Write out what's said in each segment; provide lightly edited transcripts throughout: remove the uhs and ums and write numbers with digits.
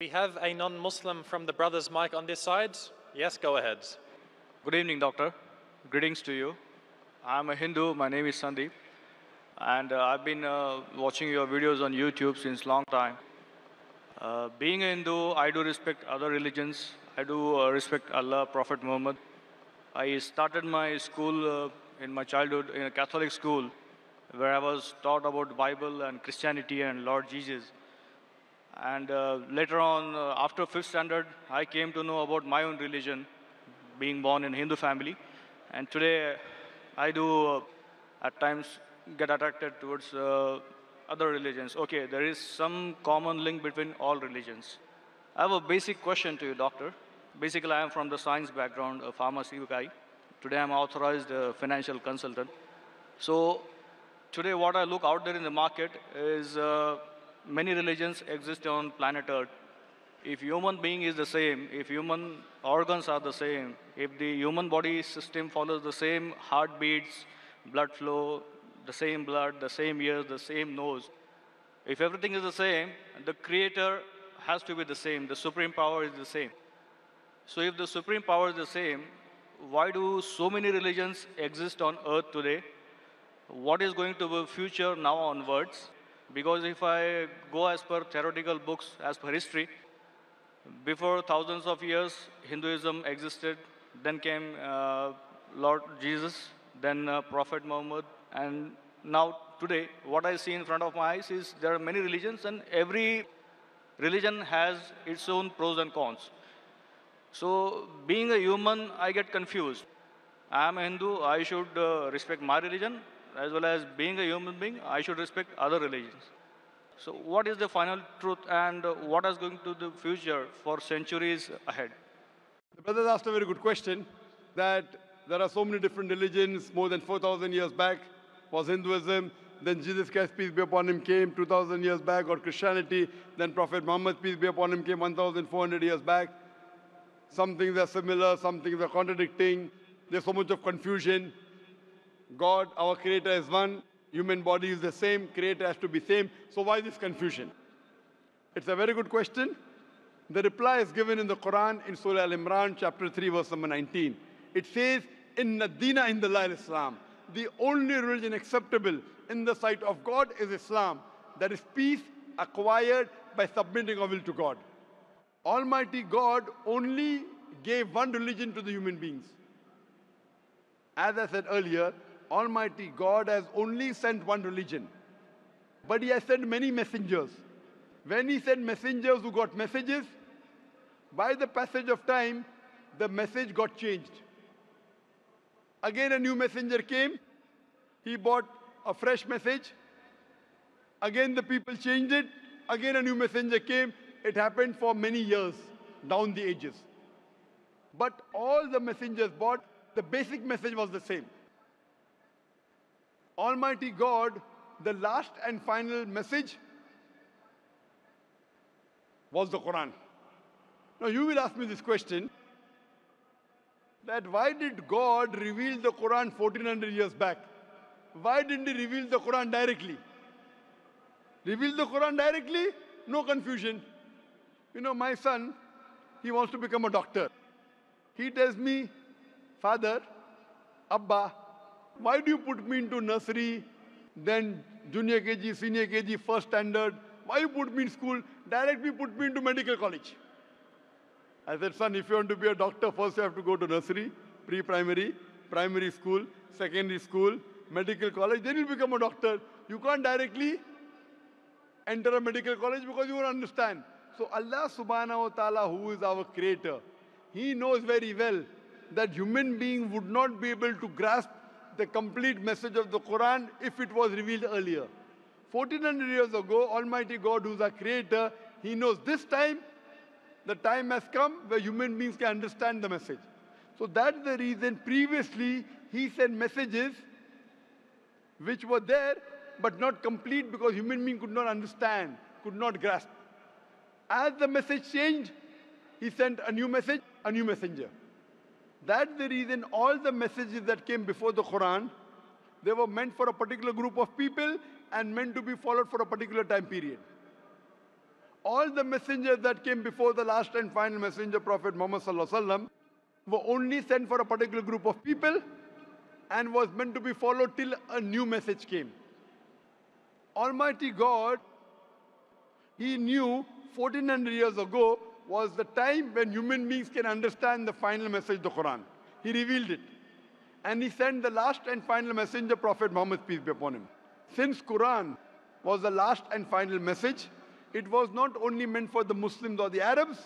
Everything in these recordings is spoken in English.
We have a non-Muslim from the brothers' mic on this side. Yes, go ahead. Good evening, doctor. Greetings to you. I'm a Hindu. My name is Sandeep. And I've been watching your videos on YouTube since long time. Being a Hindu, I do respect other religions. I do respect Allah, Prophet Muhammad. I started my school in my childhood in a Catholic school where I was taught about Bible and Christianity and Lord Jesus. And later on, after 5th standard, I came to know about my own religion, being born in a Hindu family. And today, I do at times get attracted towards other religions. Okay, there is some common link between all religions. I have a basic question to you, doctor. Basically, I am from the science background, a pharmacy guy. Today, I'm authorized financial consultant. So, today, what I look out there in the market is many religions exist on planet Earth. If human being is the same, if human organs are the same, if the human body system follows the same heartbeats, blood flow, the same blood, the same ears, the same nose, if everything is the same, the creator has to be the same, the supreme power is the same. So if the supreme power is the same, why do so many religions exist on earth today? What is going to be future now onwards? Because if I go as per theoretical books, as per history, before thousands of years, Hinduism existed. Then came Lord Jesus, then Prophet Muhammad, and now today, what I see in front of my eyes is there are many religions, and every religion has its own pros and cons. So, being a human, I get confused. I am a Hindu, I should respect my religion, as well as being a human being, I should respect other religions. So, what is the final truth, and what is going to the future for centuries ahead? The brothers asked a very good question, that there are so many different religions. More than 4,000 years back was Hinduism. Then Jesus Christ, peace be upon him, came 2,000 years back, or Christianity. Then Prophet Muhammad, peace be upon him, came 1,400 years back. Some things are similar, some things are contradicting. There's so much of confusion. God, our creator, is one. Human body is the same. Creator has to be same. So why this confusion? It's a very good question. The reply is given in the Quran in Surah Al-Imran, chapter 3, verse number 19. It says, Inna Dina Indallahil Islam. The only religion acceptable in the sight of God is Islam. That is peace acquired by submitting our will to God. Almighty God only gave one religion to the human beings. As I said earlier, Almighty God has only sent one religion. But He has sent many messengers. When He sent messengers who got messages, by the passage of time, the message got changed. Again a new messenger came. He brought a fresh message. Again the people changed it. Again a new messenger came. It happened for many years, down the ages. But all the messengers brought, the basic message was the same. Almighty God, the last and final message was the Quran. Now you will ask me this question, that why did God reveal the Quran 1400 years back? Why didn't He reveal the Quran directly? Reveal the Quran directly? No confusion. You know, my son, he wants to become a doctor. He tells me, Father, Abba, why do you put me into nursery, then junior KG, senior KG, first standard? Why you put me in school? Directly put me into medical college. I said, son, if you want to be a doctor, first you have to go to nursery, pre-primary, primary school, secondary school, medical college, then you'll become a doctor. You can't directly enter a medical college because you won't understand. So Allah subhanahu wa ta'ala, who is our creator, He knows very well that human being would not be able to grasp the complete message of the Quran if it was revealed earlier. 1400 years ago, Almighty God, who is our creator, He knows this time, the time has come where human beings can understand the message. So that's the reason previously He sent messages which were there but not complete because human being could not understand, could not grasp. As the message changed, He sent a new message, a new messenger. That's the reason all the messages that came before the Quran, they were meant for a particular group of people and meant to be followed for a particular time period. All the messengers that came before the last and final messenger, Prophet Muhammad sallallahu alaihi wasallam, were only sent for a particular group of people and was meant to be followed till a new message came. Almighty God, He knew 1400 years ago was the time when human beings can understand the final message, the Quran. He revealed it. And He sent the last and final messenger, Prophet Muhammad, peace be upon him. Since Quran was the last and final message, it was not only meant for the Muslims or the Arabs,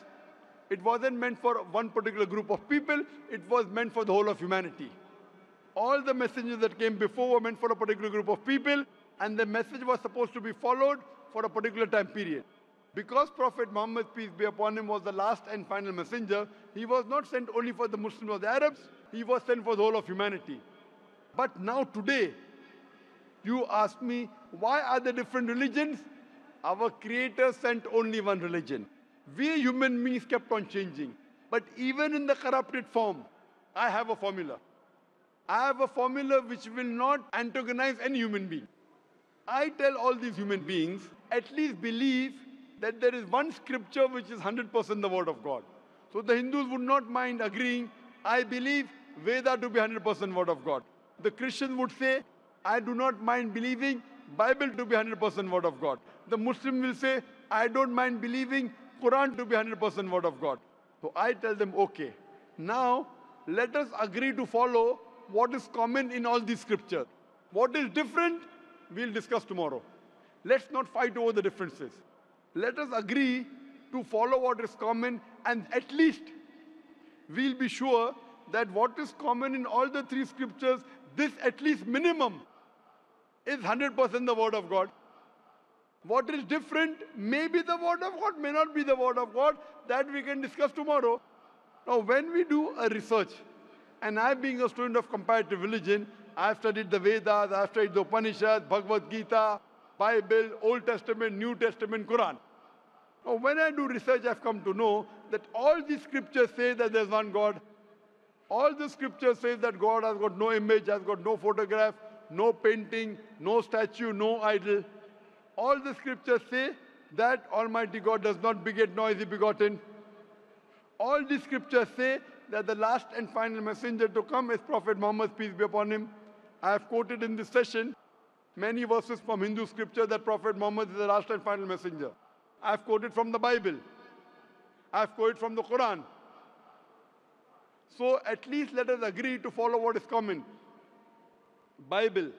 it wasn't meant for one particular group of people, it was meant for the whole of humanity. All the messengers that came before were meant for a particular group of people, and the message was supposed to be followed for a particular time period. Because Prophet Muhammad, peace be upon him, was the last and final messenger, he was not sent only for the Muslims or the Arabs, he was sent for the whole of humanity. But now today, you ask me, why are there different religions? Our Creator sent only one religion. We human beings kept on changing. But even in the corrupted form, I have a formula. I have a formula which will not antagonize any human being. I tell all these human beings, at least believe that there is one scripture which is 100% the word of God. So the Hindus would not mind agreeing, I believe Veda to be 100% word of God. The Christians would say, I do not mind believing Bible to be 100% word of God. The Muslim will say, I don't mind believing Quran to be 100% word of God. So I tell them, okay, now let us agree to follow what is common in all these scriptures. What is different, we'll discuss tomorrow. Let's not fight over the differences. Let us agree to follow what is common, and at least we'll be sure that what is common in all the three scriptures, this at least minimum is 100% the word of God. What is different may be the word of God, may not be the word of God. That we can discuss tomorrow. Now, when we do a research, and I being a student of comparative religion, I've studied the Vedas, I've studied the Upanishads, Bhagavad Gita, Bible, Old Testament, New Testament, Quran. Now, when I do research, I've come to know that all these scriptures say that there's one God. All the scriptures say that God has got no image, has got no photograph, no painting, no statue, no idol. All the scriptures say that Almighty God does not beget nor is He begotten. All the scriptures say that the last and final messenger to come is Prophet Muhammad, peace be upon him. I have quoted in this session many verses from Hindu scripture that Prophet Muhammad is the last and final messenger. I have quoted from the Bible. I have quoted from the Quran. So at least let us agree to follow what is common. Bible,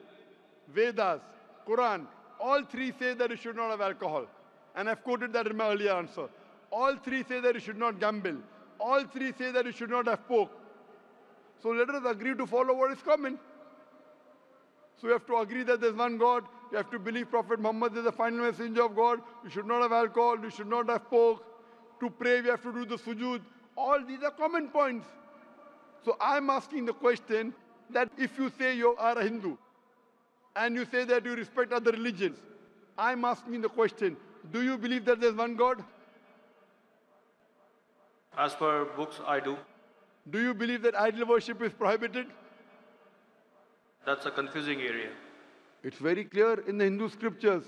Vedas, Quran, all three say that you should not have alcohol. And I've quoted that in my earlier answer. All three say that you should not gamble. All three say that you should not have pork. So let us agree to follow what is common. So you have to agree that there's one God. You have to believe Prophet Muhammad is the final messenger of God. You should not have alcohol. You should not have pork. To pray, we have to do the sujood. All these are common points. So I'm asking the question that if you say you are a Hindu and you say that you respect other religions, I'm asking the question, do you believe that there's one God? As per books, I do. Do you believe that idol worship is prohibited? That's a confusing area. It's very clear in the Hindu scriptures.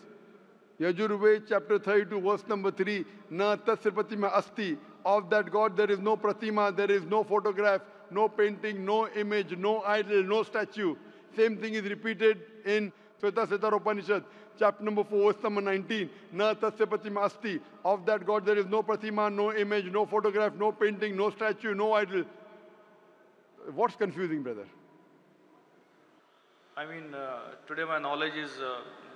Yajurved chapter 32 verse number 3, Na tasya pratima asti. Of that God there is no pratima, there is no photograph, no painting, no image, no idol, no statue. Same thing is repeated in Shweta Upanishad, chapter number 4, verse number 19. Na tasya pratima asti. Of that God there is no pratima, no image, no photograph, no painting, no statue, no idol. What's confusing, brother? I mean, today my knowledge is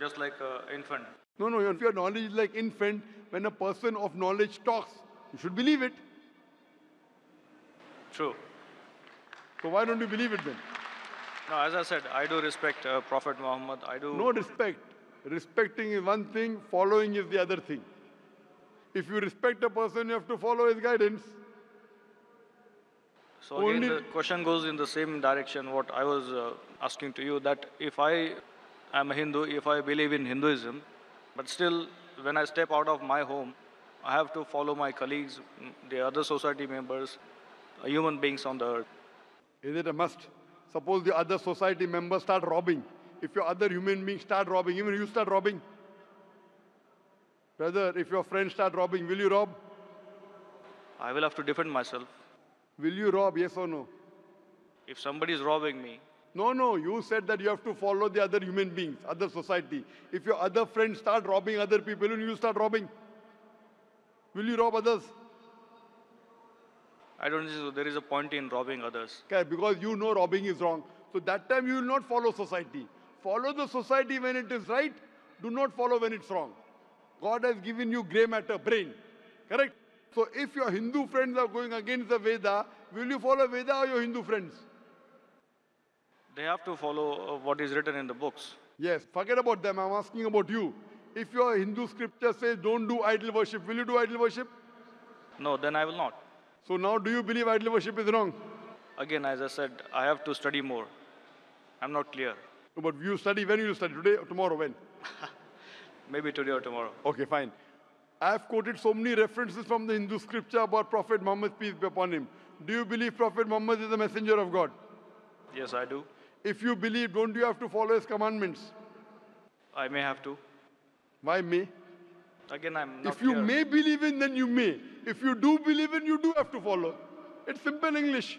just like an infant. No, if your knowledge is like infant, when a person of knowledge talks, you should believe it. True. So why don't you believe it then? No, as I said, I do respect Prophet Muhammad. I do. No respect. Respecting is one thing, following is the other thing. If you respect a person, you have to follow his guidance. So again, the question goes in the same direction what I was asking to you, that if I am a Hindu, if I believe in Hinduism, but still when I step out of my home, I have to follow my colleagues, the other society members, human beings on the earth. Is it a must? Suppose the other society members start robbing. If your other human beings start robbing, even you start robbing. Brother, if your friends start robbing, will you rob? I will have to defend myself. Will you rob, yes or no? If somebody is robbing me, No, you said that you have to follow the other human beings, other society. If your other friends start robbing other people, will you start robbing? Will you rob others? I don't think there is a point in robbing others. Okay, because you know robbing is wrong. So that time you will not follow society. Follow the society when it is right. Do not follow when it's wrong. God has given you grey matter, brain. Correct? So if your Hindu friends are going against the Veda, will you follow Veda or your Hindu friends? They have to follow what is written in the books. Yes, forget about them. I'm asking about you. If your Hindu scripture says don't do idol worship, will you do idol worship? No, then I will not. So now do you believe idol worship is wrong? Again, as I said, I have to study more. I'm not clear. But you study, when will you study? Today or tomorrow? When? Maybe today or tomorrow. Okay, fine. I have quoted so many references from the Hindu scripture about Prophet Muhammad, peace be upon him. Do you believe Prophet Muhammad is the messenger of God? Yes, I do. If you believe, don't you have to follow his commandments? I may have to. Why may? Again, I'm not If you clear. may believe in, then you may. If you do believe in, you do have to follow. It's simple English.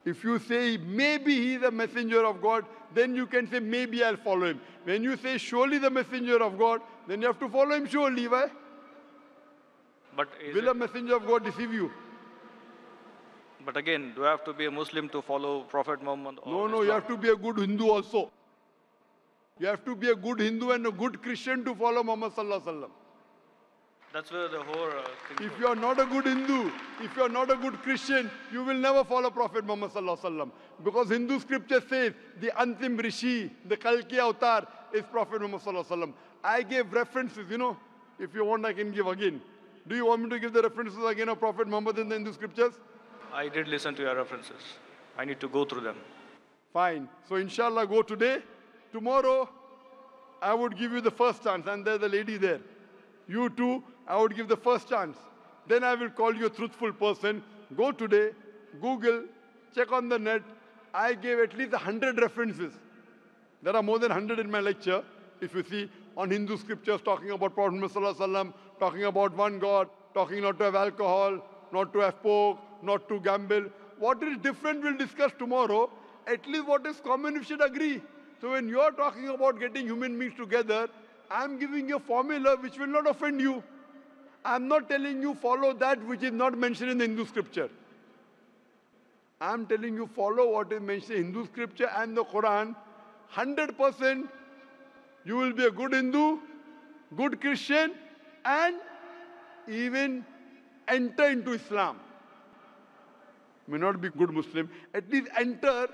If you say maybe he is a messenger of God, then you can say maybe I'll follow him. When you say surely the messenger of God, then you have to follow him surely. Why? But, Will a messenger of God deceive you? but again, do I have to be a Muslim to follow Prophet Muhammad? Or No, you have to be a good Hindu also. You have to be a good Hindu and a good Christian to follow Muhammad Sallallahu Alaihi Wasallam. That's where the whole thing If you are not a good Hindu, if you are not a good Christian, you will never follow Prophet Muhammad Sallallahu Alaihi Wasallam. Because Hindu scripture says the Antim Rishi, the Kalki Avatar is Prophet Muhammad Sallallahu Alaihi Wasallam. I gave references, If you want, I can give again. Do you want me to give the references again of Prophet Muhammad in the Hindu scriptures? I did listen to your references. I need to go through them. Fine. So inshallah, go today. Tomorrow, I would give you the first chance. And there's a lady there. You too, I would give the first chance. Then I will call you a truthful person. Go today, Google, check on the net. I gave at least 100 references. There are more than 100 in my lecture, if you see, on Hindu scriptures talking about Prophet Muhammad Sallallahu Alaihi Wasallam, talking about one God, talking not to have alcohol, not to have pork, not to gamble. What is different we'll discuss tomorrow. At least what is common we should agree. So when you're talking about getting human beings together, I'm giving you a formula which will not offend you. I'm not telling you follow that which is not mentioned in the Hindu scripture. I'm telling you follow what is mentioned in Hindu scripture and the Quran. 100% you will be a good Hindu, good Christian, and even enter into Islam. May not be good Muslim, at least enter,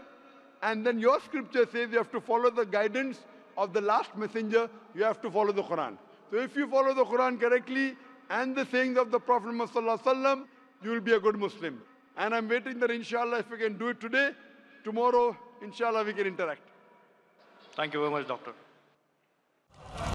and then your scripture says you have to follow the guidance of the last messenger, you have to follow the Quran. So if you follow the Quran correctly and the sayings of the Prophet Muhammad Sallallahu Alaihi Wasallam, you will be a good Muslim. And I'm waiting that inshallah if we can do it today, tomorrow inshallah we can interact. Thank you very much, doctor.